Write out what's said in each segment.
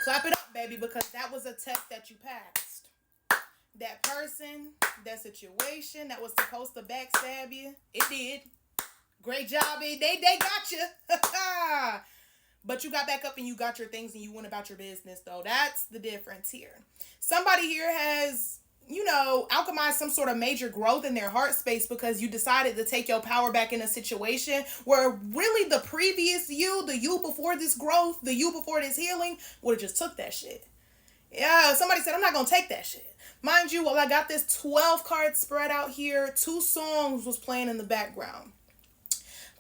Clap it up, baby, because that was a test that you passed. That person, that situation that was supposed to backstab you, it did. Great job, they got you. But you got back up and you got your things and you went about your business, though. That's the difference here. Somebody here has, alchemized some sort of major growth in their heart space because you decided to take your power back in a situation where really the previous you, the you before this growth, the you before this healing, would have just took that shit. Yeah, somebody said, I'm not going to take that shit. Mind you, while I got this 12 card spread out here, 2 songs was playing in the background.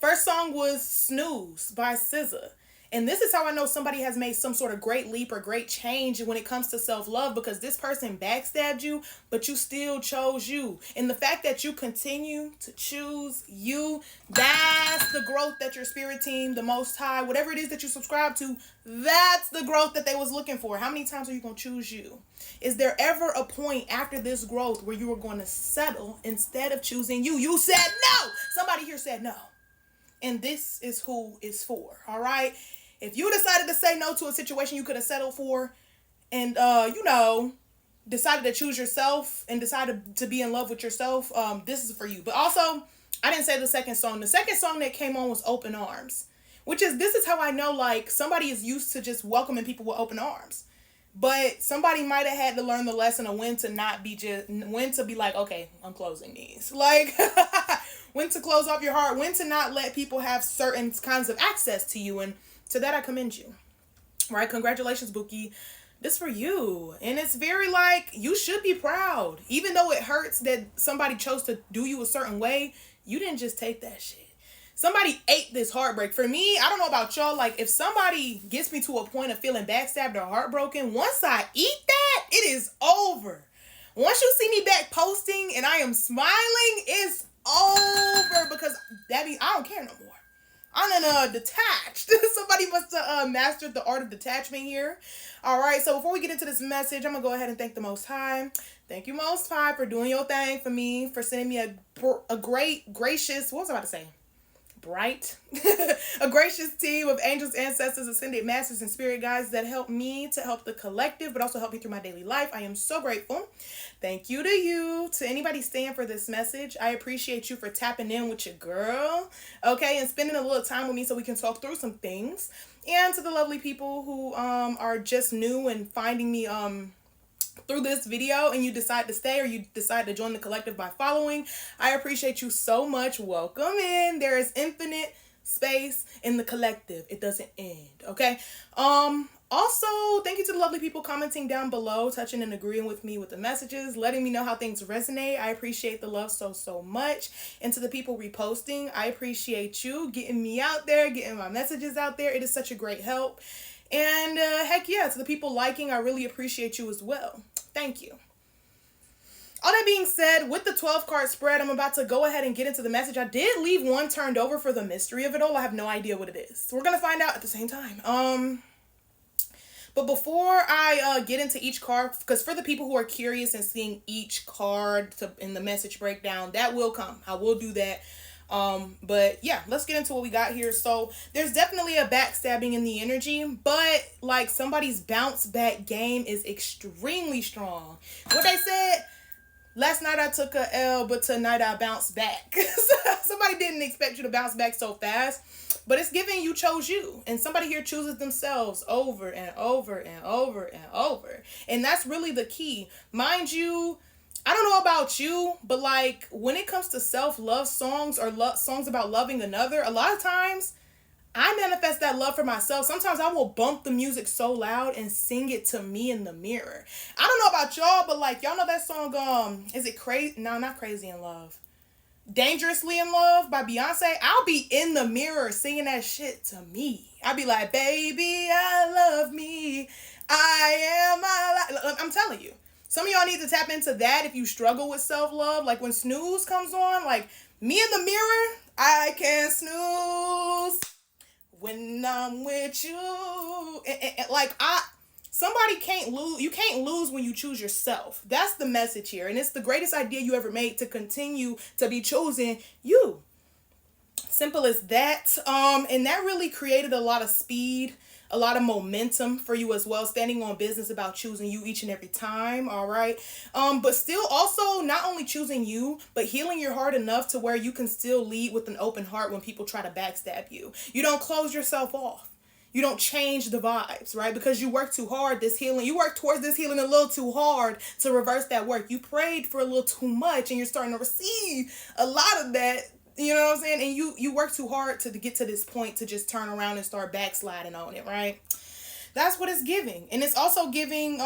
First song was Snooze by SZA. And this is how I know somebody has made some sort of great leap or great change when it comes to self-love, because this person backstabbed you, but you still chose you. And the fact that you continue to choose you, that's the growth that your spirit team, the Most High, whatever it is that you subscribe to, that's the growth that they was looking for. How many times are you going to choose you? Is there ever a point after this growth where you are going to settle instead of choosing you? You said no! Somebody here said no. And this is who it's for, all right? If you decided to say no to a situation you could have settled for and, decided to choose yourself and decided to be in love with yourself, this is for you. But also, I didn't say the second song. The second song that came on was Open Arms, this is how I know, like, somebody is used to just welcoming people with open arms. But somebody might have had to learn the lesson of when to be like, okay, I'm closing these. Like, when to close off your heart, when to not let people have certain kinds of access to you. And to that, I commend you. Right? Congratulations, Bookie. This for you. And it's very like, you should be proud. Even though it hurts that somebody chose to do you a certain way, you didn't just take that shit. Somebody ate this heartbreak. For me, I don't know about y'all, like, if somebody gets me to a point of feeling backstabbed or heartbroken, once I eat that, it is over. Once you see me back posting and I am smiling, it's over, because that means I don't care no more. I'm detached. Somebody must have mastered the art of detachment here. All right, so before we get into this message, I'm going to go ahead and thank the Most High. Thank you, Most High, for doing your thing for me, for sending me a great, gracious, what was I about to say? Bright, a gracious team of angels, ancestors, ascended masters, and spirit guides that help me to help the collective, but also help me through my daily life. I am so grateful. Thank you to you, to anybody staying for this message. I appreciate you for tapping in with your girl, okay, and spending a little time with me so we can talk through some things. And to the lovely people who are just new and finding me through this video, and you decide to stay or you decide to join the collective by following, I appreciate you so much. Welcome in. There is infinite space in the collective. It doesn't end, okay? Also, thank you to the lovely people commenting down below, touching and agreeing with me with the messages, letting me know how things resonate. I appreciate the love so much. And to the people reposting, I appreciate you getting me out there, getting my messages out there. It is such a great help. And heck yeah, to the people liking, I really appreciate you as well. Thank you. All that being said, with the 12 card spread, I'm about to go ahead and get into the message. I did leave one turned over for the mystery of it all. I have no idea what it is. So we're going to find out at the same time. But before I get into each card, because for the people who are curious and seeing each card in the message breakdown, that will come. I will do that. But yeah, let's get into what we got here. So there's definitely a backstabbing in the energy, but like somebody's bounce back game is extremely strong. What they said, last night I took a L, but tonight I bounced back. Somebody didn't expect you to bounce back so fast, but it's giving you chose you, and somebody here chooses themselves over and over and over and over. And that's really the key. Mind you, I don't know about you, but like when it comes to self-love songs or songs about loving another, a lot of times I manifest that love for myself. Sometimes I will bump the music so loud and sing it to me in the mirror. I don't know about y'all, but like y'all know that song, is it crazy? No, not Crazy in Love. Dangerously in Love by Beyonce. I'll be in the mirror singing that shit to me. I'll be like, baby, I love me. I'm telling you. Some of y'all need to tap into that if you struggle with self-love. Like when Snooze comes on, like me in the mirror, I can't snooze when I'm with you. Somebody can't lose. You can't lose when you choose yourself. That's the message here. And it's the greatest idea you ever made, to continue to be chosen you. Simple as that. And that really created a lot of speed, a lot of momentum for you as well. Standing on business about choosing you each and every time, all right? But still also not only choosing you, but healing your heart enough to where you can still lead with an open heart when people try to backstab you. You don't close yourself off. You don't change the vibes, right? Because you work too hard, you work towards this healing a little too hard to reverse that work. You prayed for a little too much and you're starting to receive a lot of that, you know what I'm saying? And you work too hard to get to this point to just turn around and start backsliding on it, right? That's what it's giving. And it's also giving,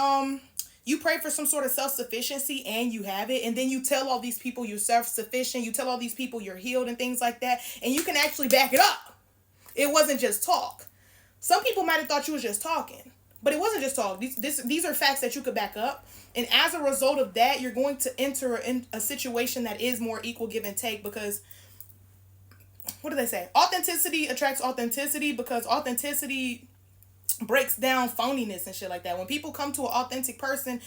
you pray for some sort of self-sufficiency and you have it. And then you tell all these people you're self-sufficient. You tell all these people you're healed and things like that. And you can actually back it up. It wasn't just talk. Some people might have thought you was just talking, but it wasn't just talk. These are facts that you could back up. And as a result of that, you're going to enter in a situation that is more equal give and take, because what do they say? Authenticity attracts authenticity, because authenticity breaks down phoniness and shit like that. When people come to an authentic person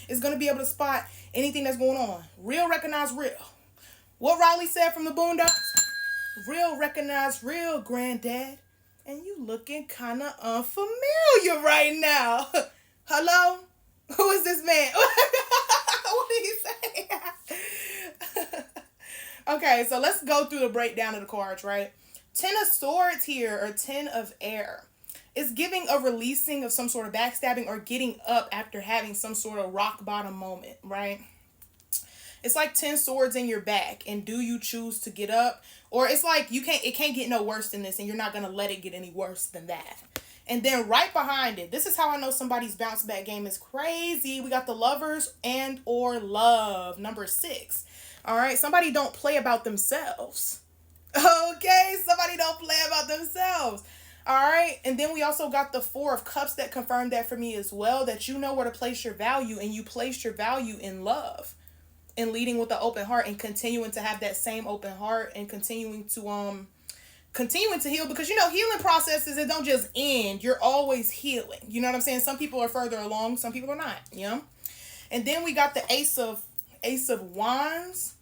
is going to be able to spot anything that's going on. Real recognize real. What Riley said from the Boondocks? Real recognize real, granddad. And you looking kind of unfamiliar right now. Hello? Who is this man? What did he say? Okay, so let's go through the breakdown of the cards, right? 10 of Swords here, or 10 of Air. It's giving a releasing of some sort of backstabbing or getting up after having some sort of rock bottom moment, right? It's like 10 swords in your back, and do you choose to get up? Or it's like it can't get no worse than this, and you're not going to let it get any worse than that. And then right behind it, this is how I know somebody's bounce back game is crazy. We got the Lovers and or Love, number 6. All right, somebody don't play about themselves. Okay, somebody don't play about themselves. All right, and then we also got the 4 of Cups that confirmed that for me as well, that you know where to place your value, and you place your value in love. And leading with an open heart and continuing to have that same open heart and continuing to heal, because you know healing processes, it don't just end. You're always healing. You know what I'm saying? Some people are further along, some people are not, you know? And then we got the Ace of Wands.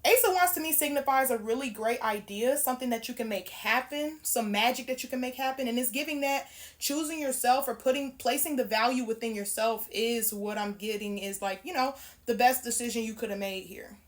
Ace of Wands to me signifies a really great idea, something that you can make happen, some magic that you can make happen. And it's giving that choosing yourself or placing the value within yourself is what I'm getting is like, you know, the best decision you could have made here.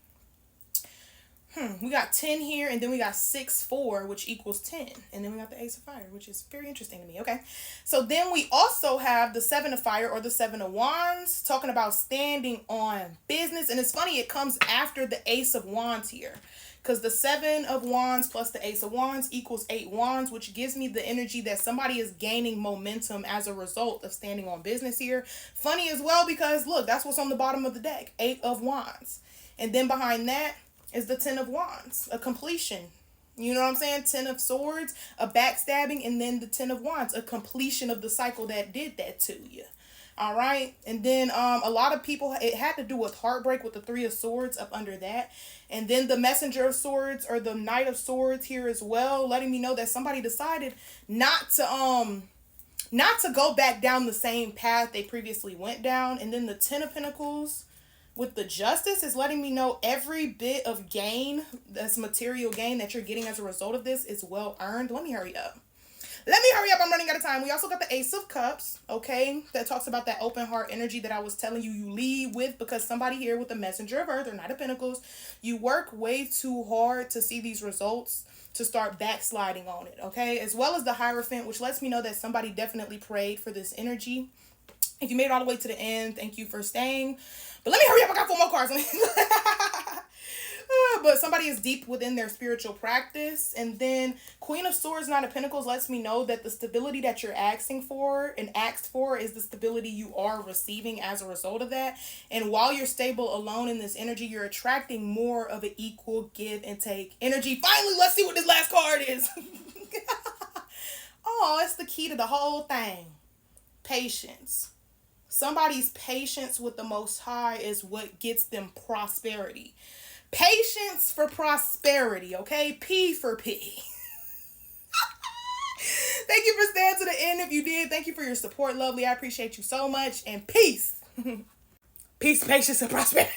We got 10 here, and then we got 6, 4, which equals 10. And then we got the Ace of Fire, which is very interesting to me. Okay. So then we also have the 7 of Fire, or the 7 of Wands, talking about standing on business. And it's funny, it comes after the Ace of Wands here, because the 7 of Wands plus the Ace of Wands equals 8 Wands, which gives me the energy that somebody is gaining momentum as a result of standing on business here. Funny as well, because look, that's what's on the bottom of the deck, 8 of Wands. And then behind that is the 10 of Wands, a completion. You know what I'm saying? 10 of Swords, a backstabbing, and then the 10 of Wands, a completion of the cycle that did that to you. All right. And then a lot of people, it had to do with heartbreak with the 3 of Swords up under that. And then the Messenger of Swords, or the Knight of Swords here as well, letting me know that somebody decided not to go back down the same path they previously went down. And then the 10 of Pentacles with the Justice is letting me know every bit of gain, that's material gain that you're getting as a result of this, is well earned. Let me hurry up. I'm running out of time. We also got the Ace of Cups, okay? That talks about that open heart energy that I was telling you lead with, because somebody here with the Messenger of Earth or Knight of Pentacles, you work way too hard to see these results to start backsliding on it, okay? As well as the Hierophant, which lets me know that somebody definitely prayed for this energy. If you made it all the way to the end, thank you for staying. But let me hurry up. I got 4 more cards. But somebody is deep within their spiritual practice. And then Queen of Swords, Knight of Pentacles lets me know that the stability that you're asking for and asked for is the stability you are receiving as a result of that. And while you're stable alone in this energy, you're attracting more of an equal give and take energy. Finally, let's see what this last card is. Oh, it's the key to the whole thing. Patience. Somebody's patience with the Most High is what gets them prosperity. Patience for prosperity, okay? P for P. Thank you for staying to the end. If you did, thank you for your support, lovely. I appreciate you so much. And peace. Peace, patience, and prosperity.